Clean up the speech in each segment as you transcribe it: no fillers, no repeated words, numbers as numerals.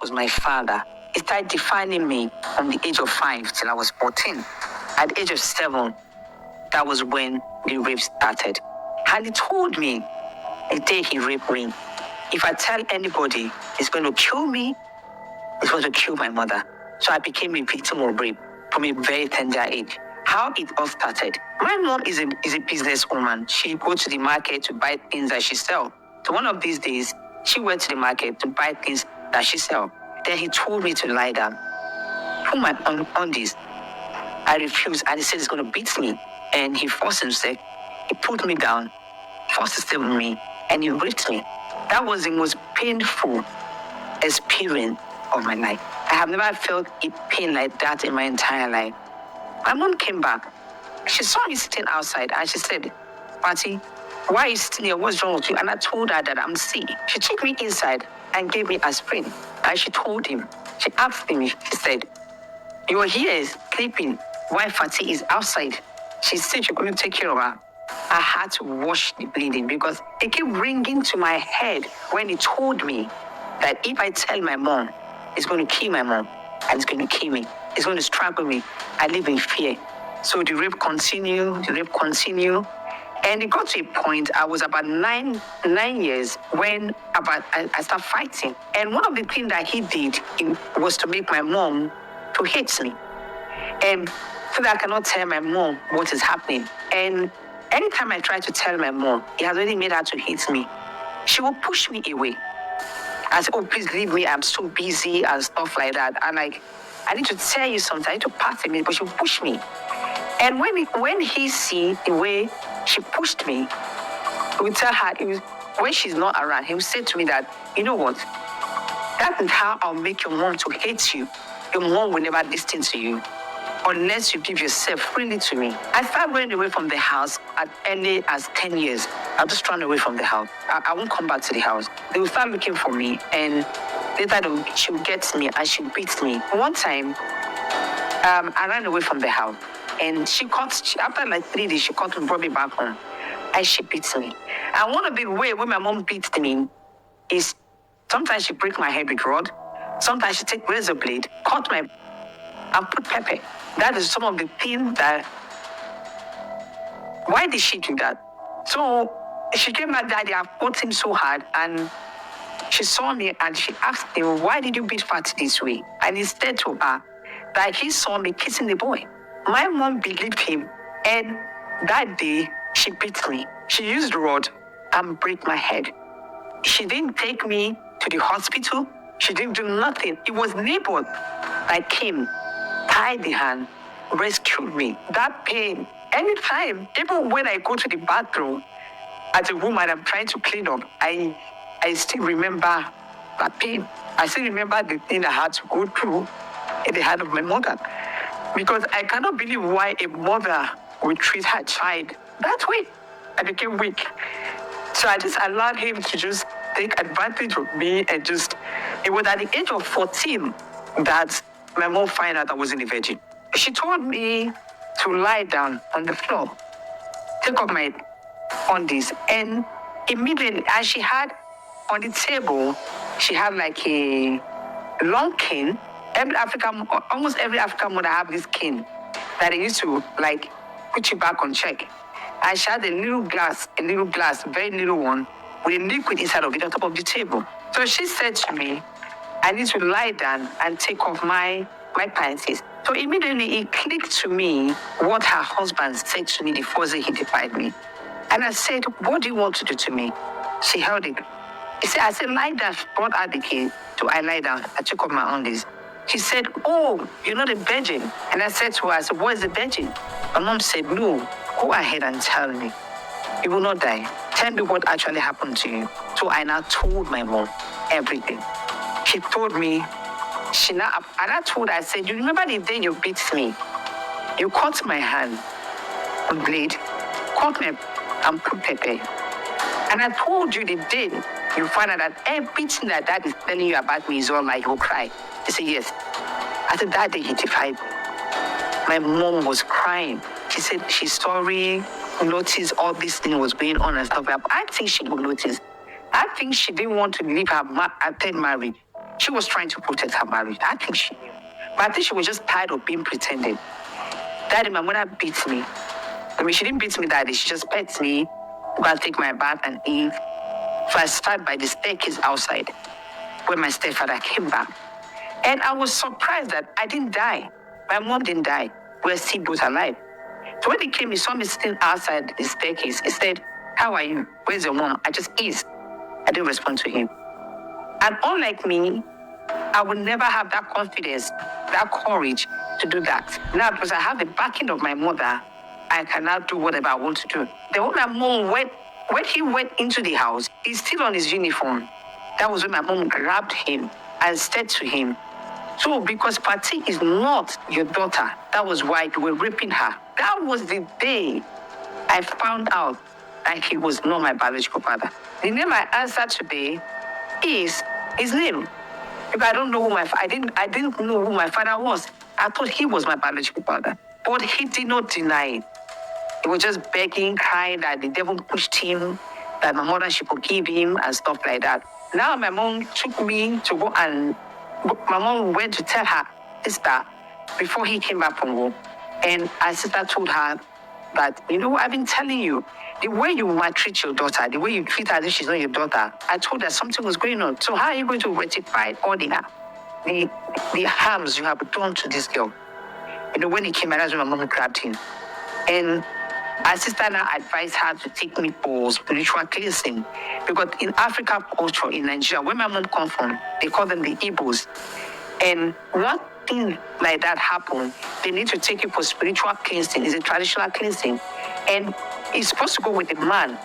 was my father. He started defining me from the age of 5 till I was 14. At the age of 7, that was when the rape started. And he told me the day he raped me, if I tell anybody, he's going to kill me, he's going to kill my mother. So I became a victim of rape from a very tender age. How it all started. My mom is a businesswoman. She goes to the market to buy things that she sells. So one of these days, she went to the market to buy things that she sells. Then he told me to lie down. Put my undies. I refused, and he said he's going to beat me. And he forced himself. He put me down, forced to stay with me, and he raped me. That was the most painful experience of my life. I have never felt a pain like that in my entire life. My mom came back. She saw me sitting outside and she said, Patty, why are you sitting here? What's wrong with you? And I told her that I'm sick. She took me inside and gave me aspirin. And she told him, she asked me, she said, you are here sleeping while Fatty is outside. She said you're going to take care of her. I had to wash the bleeding because it kept ringing to my head when he told me that if I tell my mom, it's going to kill my mom and it's going to kill me. It's going to strangle me. I live in fear. So the rape continued, And it got to a point, I was about nine years when I started fighting. And one of the things that he did was to make my mom to hate me. And so that I cannot tell my mom what is happening. And anytime I try to tell my mom, he has already made her to hate me. She will push me away. I say, oh, please leave me. I'm so busy and stuff like that. And I need to tell you something. I need to pass it, but she will push me. And when he see the way she pushed me, he will tell her, when she's not around, he will say to me that, you know what? That is how I'll make your mom to hate you. Your mom will never listen to you unless you give yourself freely to me. I started running away from the house as early as 10 years. I'm just running away from the house. I won't come back to the house. They will start looking for me, and later she will get me and she beats me. One time, I ran away from the house, and after like 3 days, she caught me, brought me back home, and she beats me. And one of the ways when my mom beats me is sometimes she break my head with rod, sometimes she take razor blade, cut my, and put pepper. That is some of the things that. Why did she do that? So she came back that day, I fought him so hard, and she saw me and she asked him, why did you beat Fatty this way? And he said to her that he saw me kissing the boy. My mom believed him, and that day she beat me. She used the rod and break my head. She didn't take me to the hospital. She didn't do nothing. It was neighbors that came, tied the hand, rescued me. That pain, anytime, even when I go to the bathroom, as a woman, I'm trying to clean up, I still remember that pain. I still remember the thing I had to go through in the hand of my mother. Because I cannot believe why a mother would treat her child that way. I became weak. So I just allowed him to just take advantage of me and it was at the age of 14 that my mom found out I wasn't a virgin. She told me to lie down on the floor, take off my undies, and immediately, as she had on the table, she had like a long cane. Almost every African mother have this cane that they used to like put you back on check. And she had a little glass, very little one, with a liquid inside of it on top of the table. So she said to me, I need to lie down and take off my panties. So immediately it clicked to me what her husband said to me the first day he defied me. And I said, what do you want to do to me? She held it. I said, lie down. She brought out the key. So I lie down. I took off my undies. She said, oh, you're not a virgin. And I said to her, I said, what is a virgin? My mom said, no, go ahead and tell me. You will not die. Tell me what actually happened to you. So I now told my mom everything. She told me, and I told her, I said, you remember the day you beat me? You cut my hand with blade, cut me and put pepper. And I told you the day you find out that everything that dad is telling you about me is all lie, you will cry. She said, yes. I said, that day he defied me. My mom was crying. She said she's sorry, noticed all this thing was going on and stuff. I think she would notice. I think she didn't want to leave her third marriage She was trying to protect her marriage. I think she knew. But I think she was just tired of being pretended. Daddy, my mother beats me. I mean, she didn't beat me that day. She just pets me, go and take my bath and eat. So I sat by the staircase outside when my stepfather came back. And I was surprised that I didn't die. My mom didn't die. We're still both alive. So when he came, he saw me sitting outside the staircase. He said, "How are you? Where's your mom?" I just eased. I didn't respond to him. And unlike me, I would never have that confidence, that courage to do that. Now, because I have the backing of my mother, I can now do whatever I want to do. The way my mom went, when he went into the house, he's still on his uniform. That was when my mom grabbed him and said to him, "So, because Patty is not your daughter, that was why you were raping her." That was the day I found out that he was not my biological father. The name I answered today is his name. Because I don't know who I didn't know who my father was. I thought he was my biological father. But he did not deny it. He was just begging, crying that the devil pushed him, that my mother should forgive him and stuff like that. Now my mom took me to go and my mom went to tell her sister before he came back from work. And our sister told her that, I've been telling you, the way you maltreat your daughter, the way you treat her as if she's not your daughter, I told her something was going on. So how are you going to rectify all the harms you have done to this girl? When he came, that's when my mom grabbed him. And our sister now advised her to take me for spiritual cleansing. Because in African culture, in Nigeria, where my mom comes from, they call them the Igbos. And one thing like that happen, they need to take you for spiritual cleansing. It's a traditional cleansing. And it's supposed to go with the man.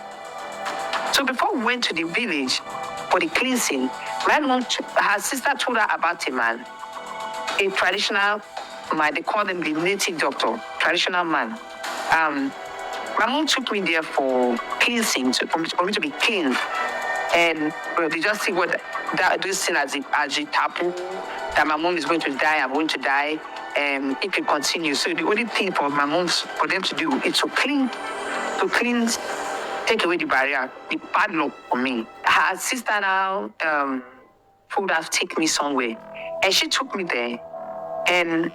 So before we went to the village for the cleansing, my mom, her sister told her about a man, a traditional man. They call them the native doctor, traditional man. My mom took me there for cleansing, for me to be cleansed. And they just see what this thing as a taboo, that my mom is going to die, I'm going to die, and it can continue. So the only thing for them to do is to cleanse, take away the barrier, the padlock for me. Her sister now would have taken me somewhere. And she took me there, and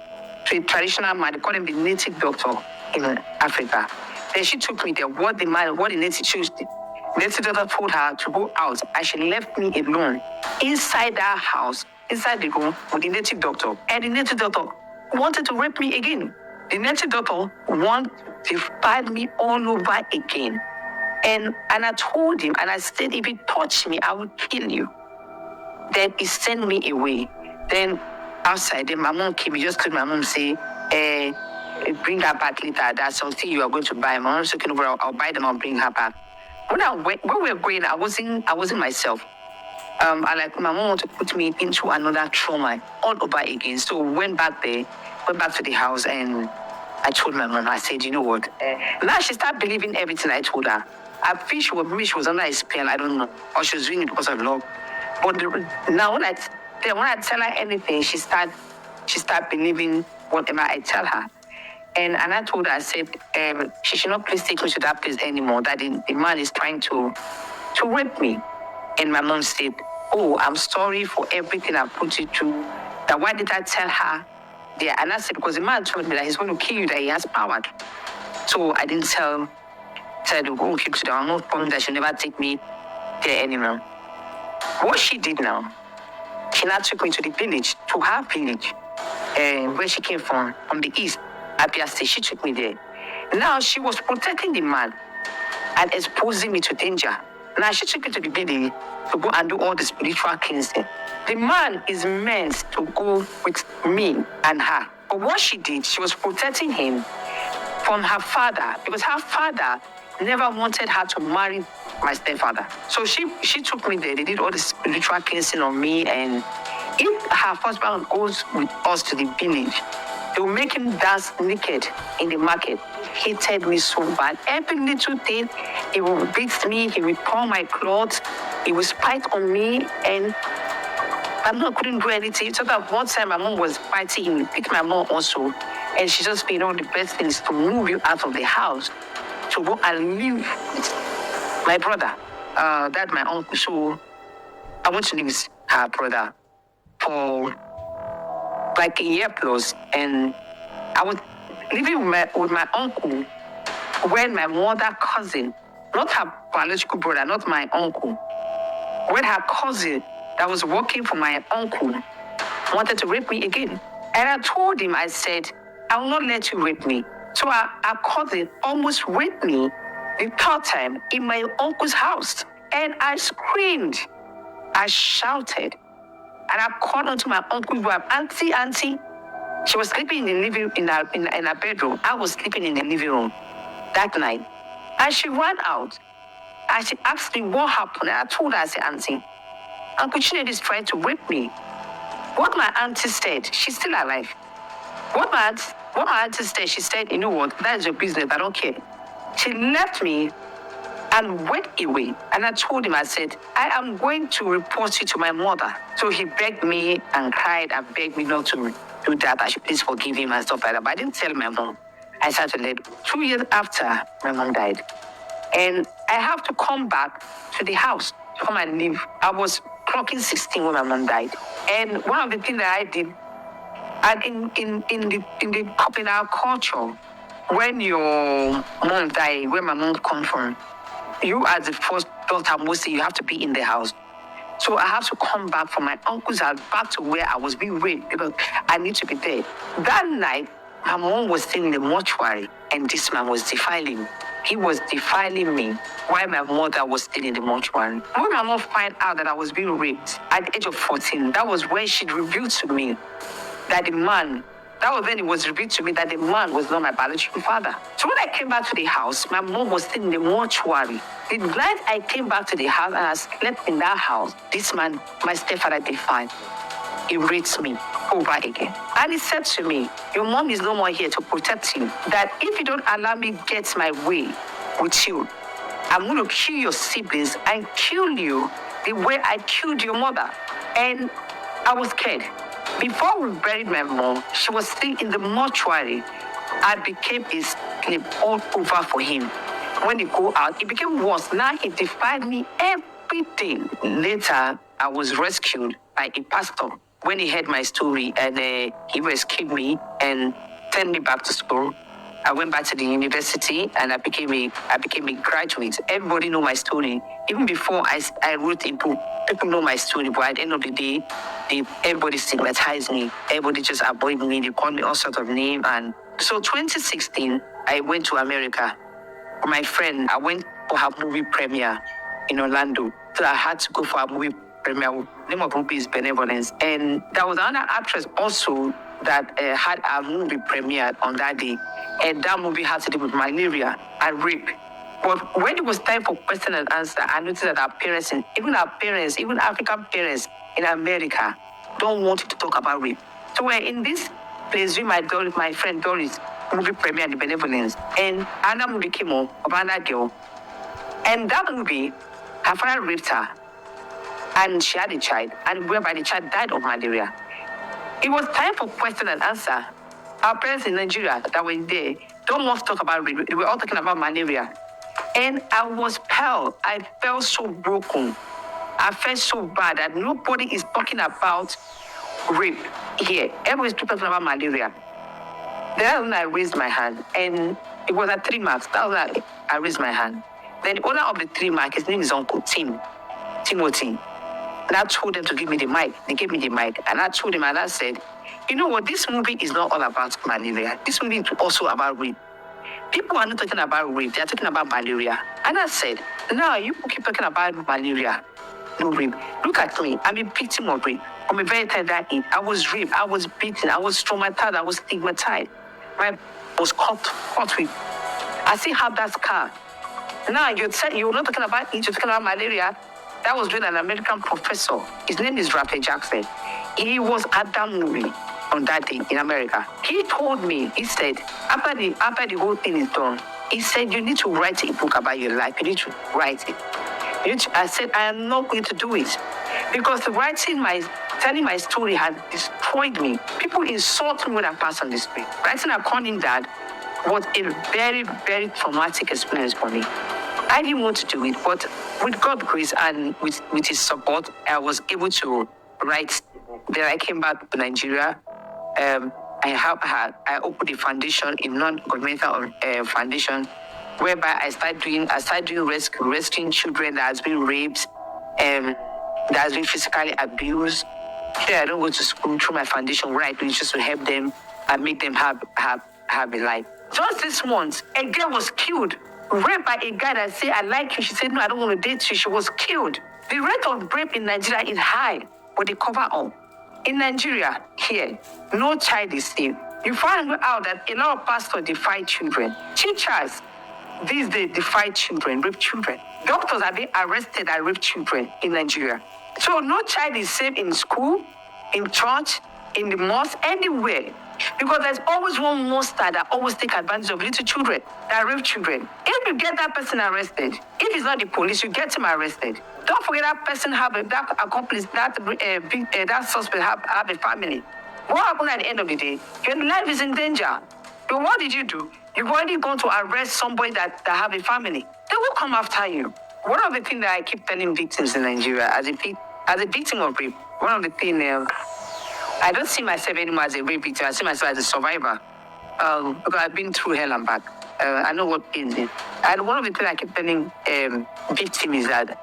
to a traditional man, they call him the native doctor in Africa. Then she took me there. What the native doctor told her to go out, and she left me alone inside that house, inside the room with the native doctor. And the native doctor wanted to rape me again. The native doctor wanted to fight me all over again. And I told him, and I said, if you touch me, I will kill you. Then he sent me away. Then outside, then my mom came. He just told my mom, say, bring her back later. That's something you are going to buy. My mom said, okay, no, I'll buy them, I'll bring her back. When we were going, I wasn't myself. My mom wanted to put me into another trauma all over again. So we went back to the house, and I told my mom, I said, you know what? Now she started believing everything I told her. I feel she was under a spell, I don't know. Or she was doing it because of love. But now when I tell her anything, she start believing whatever I tell her. And I told her, I said, she should not please take me to that place anymore, that the man is trying to rape me. And my mom said, oh, I'm sorry for everything I put you through. That why did I tell her? Yeah, and I said, because the man told me that he's going to kill you, that he has power. So I didn't tell her to go keep to the I'm not promised that she'll never take me there anymore. What she did now, she now took me to the village, to her village, where she came from the east. Abia State, she took me there. Now she was protecting the man and exposing me to danger. Now she took me to the village to go and do all the spiritual cleansing. The man is meant to go with me and her. But what she did, she was protecting him from her father, because her father never wanted her to marry my stepfather. So she took me there. They did all the spiritual cleansing on me, and if her husband goes with us to the village, they will make him dance naked in the market. He hated me so bad. Every little thing, he will beat me, he will pull my clothes, he will spite on me, and I couldn't do anything. So that one time my mom was fighting, he would pick my mom also, and she just said, the best thing is to move you out of the house, to go and live with my brother. That's my uncle. So I want to live with her brother. for like a year plus, and I was living with my uncle when my mother cousin, not her biological brother, not my uncle, when her cousin that was working for my uncle wanted to rape me again. And I told him, I said, I will not let you rape me. So our cousin almost raped me the third time in my uncle's house. And I screamed, I shouted, and I called onto my uncle's wife, Auntie, Auntie. She was sleeping in the living in her bedroom. I was sleeping in the living room that night. And she ran out. And she asked me what happened. And I told her, I said, Auntie, Uncle Chinedu is trying to rape me. What my auntie said, she's still alive. What my auntie said, she said, you know what, that is your business, I don't care. She left me and went away. And I told him, I said, I am going to report you to my mother. So he begged me and cried and begged me not to do that. I should please forgive him and stuff like that. But I didn't tell my mom. I started late. 2 years after my mom died. And I have to come back to the house to come and live. I was clocking 16 when my mom died. And one of the things that I did, and in our culture, when your mom died, where my mom come from, you as the first daughter, mostly you have to be in the house. So I have to come back from my uncle's house back to where I was being raped because I need to be there. That night, my mom was still in the mortuary and this man was defiling me. He was defiling me while my mother was still in the mortuary. When my mom found out that I was being raped at the age of 14, that was when she revealed to me that the man, that was when it was revealed to me that the man was not my biological father. So when I came back to the house, my mom was still in the mortuary. The night I came back to the house and I slept in that house, this man, my stepfather, defined. He raped me over again. And he said to me, your mom is no more here to protect you. That if you don't allow me get my way with you, I'm going to kill your siblings and kill you the way I killed your mother. And I was scared. Before we buried my mom, she was still in the mortuary. I became a slave all over for him. When he go out, it became worse. Now he defied me everything. Later, I was rescued by a pastor. When he heard my story and he rescued me and sent me back to school, I went back to the university and I became a graduate. Everybody know my story. Even before I wrote a book, people know my story. But at the end of the day, everybody stigmatized me. Everybody just avoided me. They called me all sorts of names. And so 2016, I went to America. With my friend, I went for her movie premiere in Orlando. So I had to go for a movie premiere. The name of the movie is Benevolence. And there was another actress also that had a movie premiere on that day. And that movie had to do with malaria and rape. But when it was time for question and answer, I noticed that our parents, even African parents in America, don't want to talk about rape. So we're in this place with my friend Doris, movie premiere, The Benevolence. And another movie came on about that girl. And that movie, her father raped her. And she had a child. And whereby the child died of malaria. It was time for question and answer. Our parents in Nigeria that were there don't want to talk about rape. They were all talking about malaria. And I was pale. I felt so broken. I felt so bad that nobody is talking about rape here. Everybody's talking about malaria. Then when I raised my hand, and it was at 3 marks. That was when I raised my hand. Then the owner of the 3 marks, his name is Uncle Timothy. And I told them to give me the mic. They gave me the mic. And I told him, and I said, you know what, this movie is not all about malaria. This movie is also about rape. People are not talking about rape, they are talking about malaria. And I said, no, you keep talking about malaria, no rape. Look at me, I'm a victim of rape. From a very tender age, I was raped, I was beaten, I was traumatized, I was stigmatized. I was caught with. I still have that scar. Now, you're not talking about it, you're talking about malaria. That was with an American professor. His name is Raphael Jackson. He was at that movie on that day in America. He told me, he said, after the whole thing is done, he said, you need to write a book about your life. You need to write it. I said, I am not going to do it. Because telling my story had destroyed me. People insult me when I pass on the street. Writing according that was a very, very traumatic experience for me. I didn't want to do it, but with God's grace and with his support, I was able to write Then I came back to Nigeria. I opened a foundation, a non-governmental foundation, whereby I started doing rescuing children that has been raped, that has been physically abused. Here I don't go to school through my foundation. What I do is just to help them and make them have a life. Just this once, a girl was killed, raped by a guy that said, "I like you." She said, "No, I don't want to date you." She was killed. The rate of rape in Nigeria is high, but they cover up. In Nigeria, here, no child is safe. You find out that a lot of pastors defy children. Teachers these days defy children, rape children. Doctors are being arrested and rape children in Nigeria. So no child is safe in school, in church, in the mosque, anywhere. Because there's always one monster that always take advantage of little children, that rape children. If you get that person arrested, if it's not the police, you get him arrested. Don't forget that person that accomplice, that suspect have a family. What happened at the end of the day? Your life is in danger. But what did you do? You've already gone to arrest somebody that have a family. They will come after you. One of the things that I keep telling victims in Nigeria, as a victim of rape, one of the things, I don't see myself anymore as a rape victim. I see myself as a survivor. Because I've been through hell and back. I know what pain is. And one of the things I keep telling victims is that